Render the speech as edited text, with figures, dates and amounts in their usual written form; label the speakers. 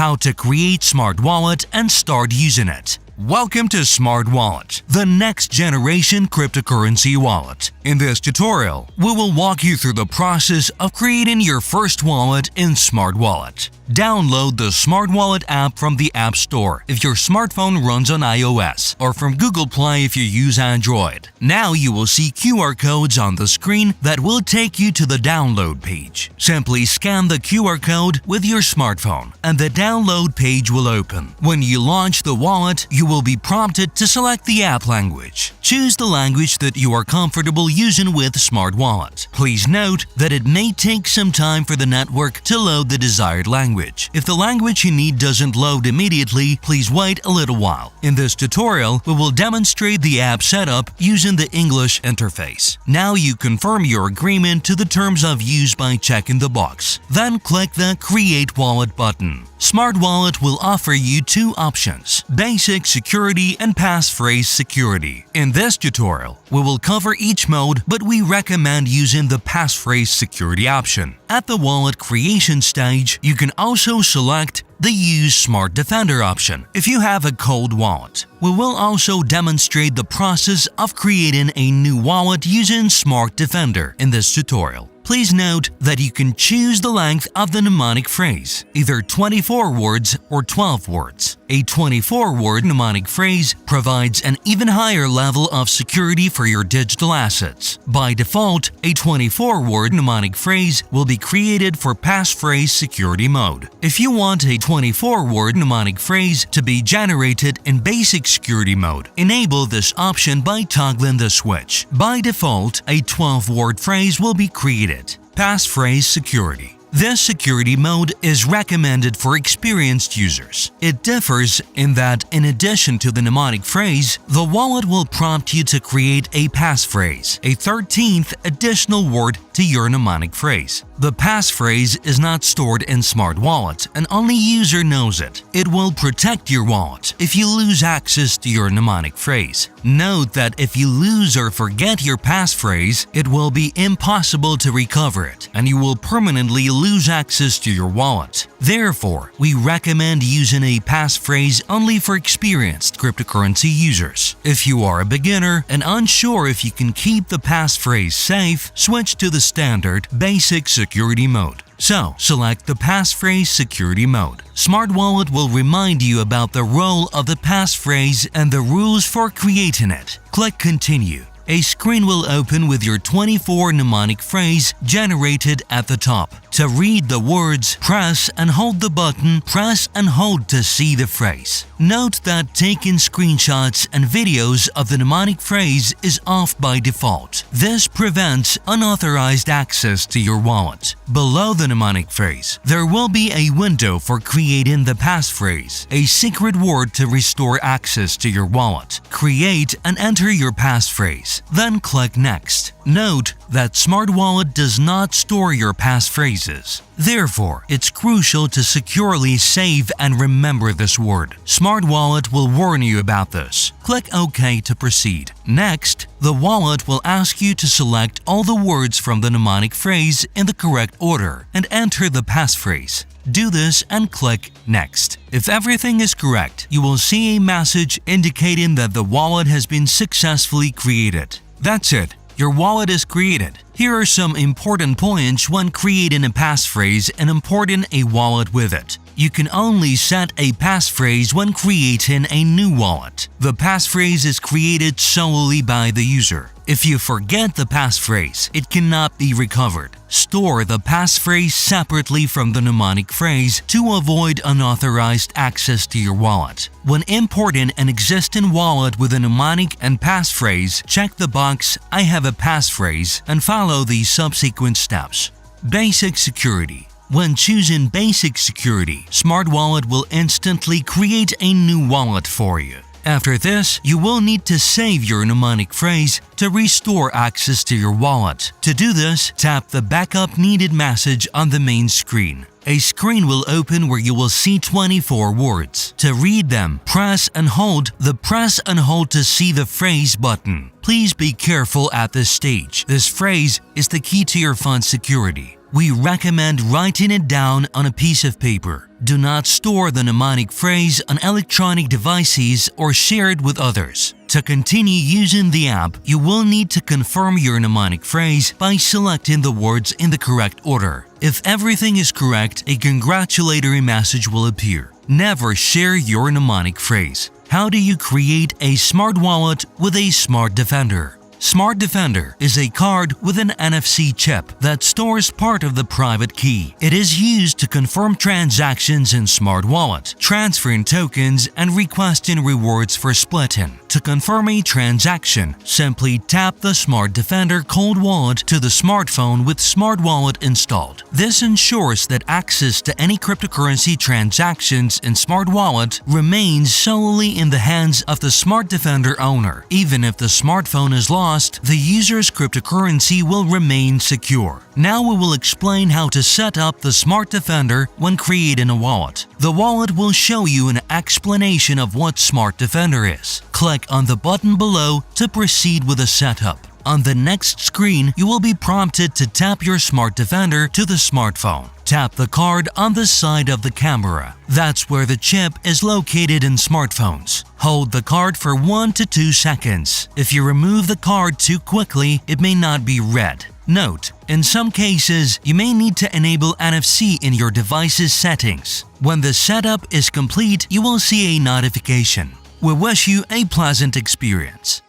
Speaker 1: how to create Smart Wallet and start using it. Welcome to Smart Wallet, the next generation cryptocurrency wallet. In this tutorial, we will walk you through the process of creating your first wallet in Smart Wallet. Download the Smart Wallet app from the App Store if your smartphone runs on iOS, or from Google Play if you use Android. Now you will see QR codes on the screen that will take you to the download page. Simply scan the QR code with your smartphone and the download page will open. When you launch the wallet, you will be prompted to select the app language. Choose the language that you are comfortable using with Smart Wallet. Please note that it may take some time for the network to load the desired language. If the language you need doesn't load immediately, please wait a little while. In this tutorial, we will demonstrate the app setup using the English interface. Now you confirm your agreement to the terms of use by checking the box. Then click the Create Wallet button. Smart Wallet will offer you two options: Basic Security and Passphrase Security. In this tutorial, we will cover each mode, but we recommend using the Passphrase Security option. At the wallet creation stage, you can also select the Use Smart Defender option if you have a cold wallet. We will also demonstrate the process of creating a new wallet using Smart Defender in this tutorial. Please note that you can choose the length of the mnemonic phrase, either 24 words or 12 words. A 24-word mnemonic phrase provides an even higher level of security for your digital assets. By default, a 24-word mnemonic phrase will be created for passphrase security mode. If you want a 24-word mnemonic phrase to be generated in basic security mode, enable this option by toggling the switch. By default, a 12-word phrase will be created. Passphrase security. This security mode is recommended for experienced users. It differs in that, in addition to the mnemonic phrase, the wallet will prompt you to create a passphrase, a 13th additional word to your mnemonic phrase. The passphrase is not stored in Smart Wallet and only user knows it. It will protect your wallet if you lose access to your mnemonic phrase. Note that if you lose or forget your passphrase, it will be impossible to recover it and you will permanently lose access to your wallet. Therefore, we recommend using a passphrase only for experienced cryptocurrency users. If you are a beginner and unsure if you can keep the passphrase safe, switch to the standard basic security mode. So, select the passphrase security mode. Smart Wallet will remind you about the role of the passphrase and the rules for creating it. Click Continue. A screen will open with your 24 mnemonic phrase generated at the top. To read the words, press and hold the button, press and hold to see the phrase. Note that taking screenshots and videos of the mnemonic phrase is off by default. This prevents unauthorized access to your wallet. Below the mnemonic phrase, there will be a window for creating the passphrase, a secret word to restore access to your wallet. Create and enter your passphrase. Then click Next. Note that Smart Wallet does not store your passphrases. Therefore, it's crucial to securely save and remember this word. Smart Wallet will warn you about this. Click OK to proceed. Next, the wallet will ask you to select all the words from the mnemonic phrase in the correct order and enter the passphrase. Do this and click Next. If everything is correct, you will see a message indicating that the wallet has been successfully created. That's it. Your wallet is created. Here are some important points when creating a passphrase and importing a wallet with it. You can only set a passphrase when creating a new wallet. The passphrase is created solely by the user. If you forget the passphrase, it cannot be recovered. Store the passphrase separately from the mnemonic phrase to avoid unauthorized access to your wallet. When importing an existing wallet with a mnemonic and passphrase, check the box "I have a passphrase" and follow the subsequent steps. Basic security. When choosing Basic Security, Smart Wallet will instantly create a new wallet for you. After this, you will need to save your mnemonic phrase to restore access to your wallet. To do this, tap the Backup Needed message on the main screen. A screen will open where you will see 24 words. To read them, press and hold the Press and Hold to See the Phrase button. Please be careful at this stage. This phrase is the key to your fund security. We recommend writing it down on a piece of paper. Do not store the mnemonic phrase on electronic devices or share it with others. To continue using the app, you will need to confirm your mnemonic phrase by selecting the words in the correct order. If everything is correct, a congratulatory message will appear. Never share your mnemonic phrase. How do you create a smart wallet with a Smart Defender? Smart Defender is a card with an NFC chip that stores part of the private key. It is used to confirm transactions in Smart Wallet, transferring tokens and requesting rewards for splitting. To confirm a transaction, simply tap the Smart Defender cold wallet to the smartphone with Smart Wallet installed. This ensures that access to any cryptocurrency transactions in Smart Wallet remains solely in the hands of the Smart Defender owner. Even if the smartphone is lost, the user's cryptocurrency will remain secure. Now we will explain how to set up the Smart Defender when creating a wallet. The wallet will show you an explanation of what Smart Defender is. Click on the button below to proceed with the setup. On the next screen, you will be prompted to tap your Smart Defender to the smartphone. Tap the card on the side of the camera. That's where the chip is located in smartphones. Hold the card for 1 to 2 seconds. If you remove the card too quickly, it may not be read. Note: in some cases, you may need to enable NFC in your device's settings. When the setup is complete, you will see a notification. We wish you a pleasant experience.